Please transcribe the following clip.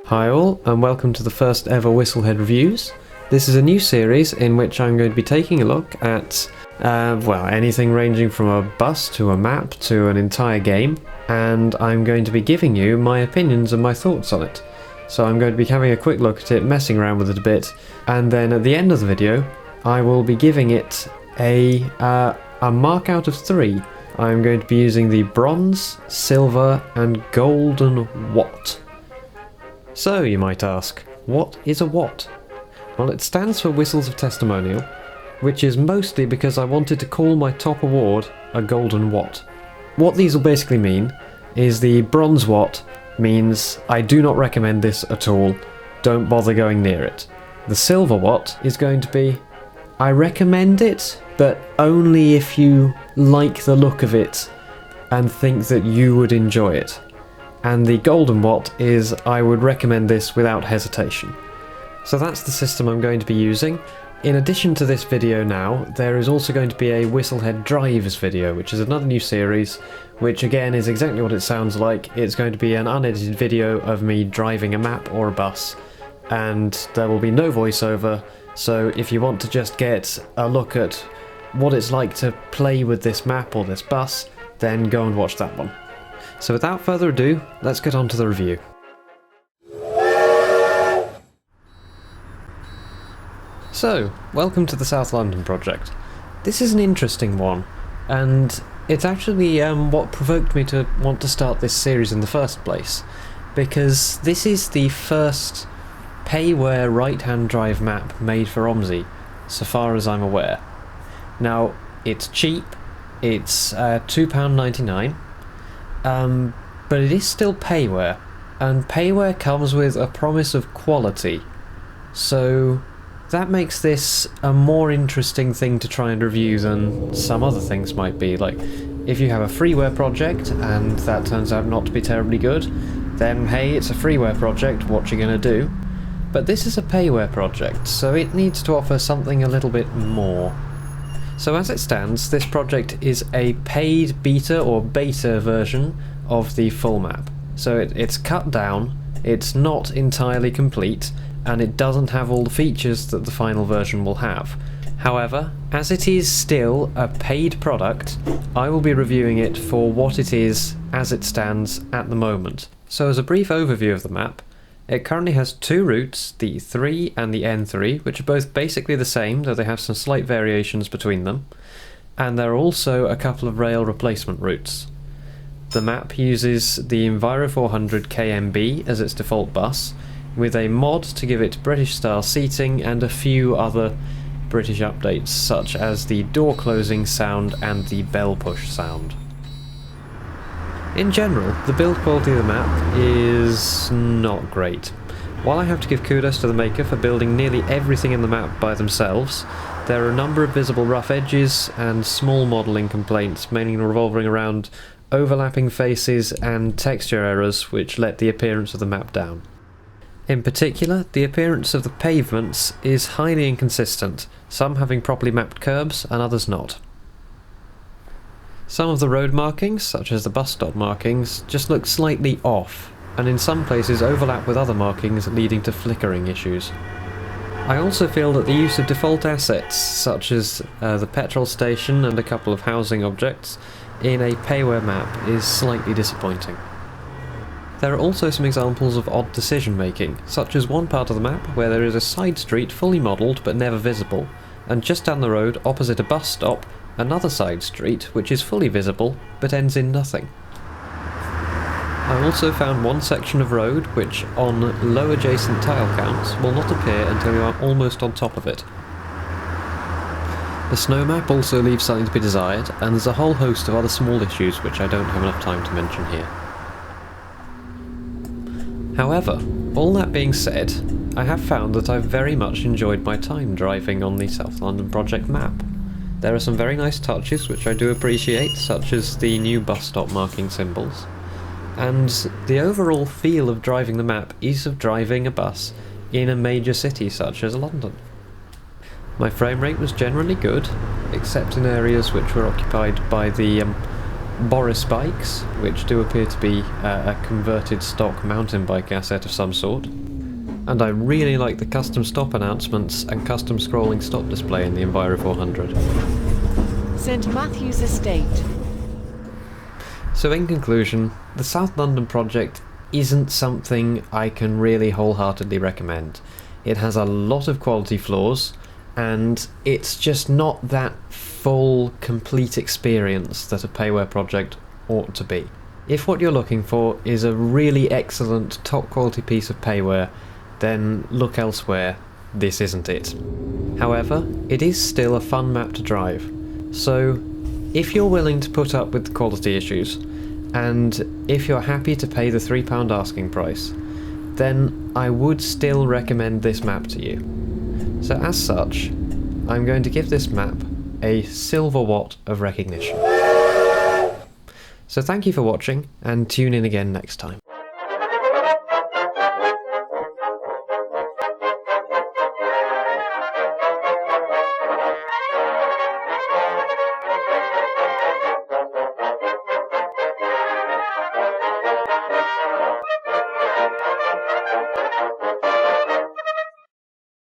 Hi all, and welcome to the first ever Whistlehead reviews. This is a new series in which I'm going to be taking a look at, anything ranging from a bus to a map to an entire game, and I'm going to be giving you my opinions and my thoughts on it. So I'm going to be having a quick look at it, messing around with it a bit, and then at the end of the video, I will be giving it a mark out of 3. I'm going to be using the bronze, silver, and golden watt. So, you might ask, what is a watt? Well, it stands for Whistles of Testimonial, which is mostly because I wanted to call my top award a golden watt. What these will basically mean is the bronze watt means I do not recommend this at all, don't bother going near it. The silver watt is going to be I recommend it, but only if you like the look of it and think that you would enjoy it. And the golden watt is I would recommend this without hesitation. So that's the system I'm going to be using. In addition to this video now, there is also going to be a Whistlehead Drives video, which is another new series, which again is exactly what it sounds like. It's going to be an unedited video of me driving a map or a bus, and there will be no voiceover, so if you want to just get a look at what it's like to play with this map or this bus, then go and watch that one. So without further ado, let's get on to the review. So, welcome to the South London project. This is an interesting one, and it's actually what provoked me to want to start this series in the first place, because this is the first Payware right-hand drive map made for OMSI, so far as I'm aware. Now, it's cheap, it's £2.99, but it is still Payware, and Payware comes with a promise of quality, so that makes this a more interesting thing to try and review than some other things might be. Like, if you have a freeware project and that turns out not to be terribly good, then hey, it's a freeware project, what you gonna do? But this is a Payware project, so it needs to offer something a little bit more. So as it stands, this project is a paid beta or beta version of the full map. So it's cut down, it's not entirely complete, and it doesn't have all the features that the final version will have. However, as it is still a paid product, I will be reviewing it for what it is as it stands at the moment. So as a brief overview of the map, it currently has 2 routes, the 3 and the N3, which are both basically the same, though they have some slight variations between them, and there are also a couple of rail replacement routes. The map uses the Enviro 400 KMB as its default bus, with a mod to give it British-style seating and a few other British updates, such as the door closing sound and the bell push sound. In general, the build quality of the map is not great. While I have to give kudos to the maker for building nearly everything in the map by themselves, there are a number of visible rough edges and small modelling complaints, mainly revolving around overlapping faces and texture errors which let the appearance of the map down. In particular, the appearance of the pavements is highly inconsistent, some having properly mapped curbs and others not. Some of the road markings, such as the bus stop markings, just look slightly off, and in some places overlap with other markings, leading to flickering issues. I also feel that the use of default assets, such as the petrol station and a couple of housing objects, in a Payware map is slightly disappointing. There are also some examples of odd decision making, such as one part of the map where there is a side street fully modelled but never visible, and just down the road opposite a bus stop, another side street which is fully visible but ends in nothing. I also found one section of road which, on low adjacent tile counts, will not appear until you are almost on top of it. The snow map also leaves something to be desired, and there's a whole host of other small issues which I don't have enough time to mention here. However, all that being said, I have found that I've very much enjoyed my time driving on the South London project map. There are some very nice touches which I do appreciate, such as the new bus stop marking symbols, and the overall feel of driving the map is of driving a bus in a major city such as London. My frame rate was generally good, except in areas which were occupied by the Boris bikes, which do appear to be a converted stock mountain bike asset of some sort. And I really like the custom stop announcements and custom scrolling stop display in the Enviro 400. St Matthew's Estate. So in conclusion, the South London project isn't something I can really wholeheartedly recommend. It has a lot of quality flaws, and it's just not that full, complete experience that a Payware project ought to be. If what you're looking for is a really excellent, top quality piece of Payware, then look elsewhere. This isn't it. However, it is still a fun map to drive, so if you're willing to put up with the quality issues, and if you're happy to pay the £3 asking price, then I would still recommend this map to you. So as such, I'm going to give this map a silver watt of recognition. So thank you for watching, and tune in again next time.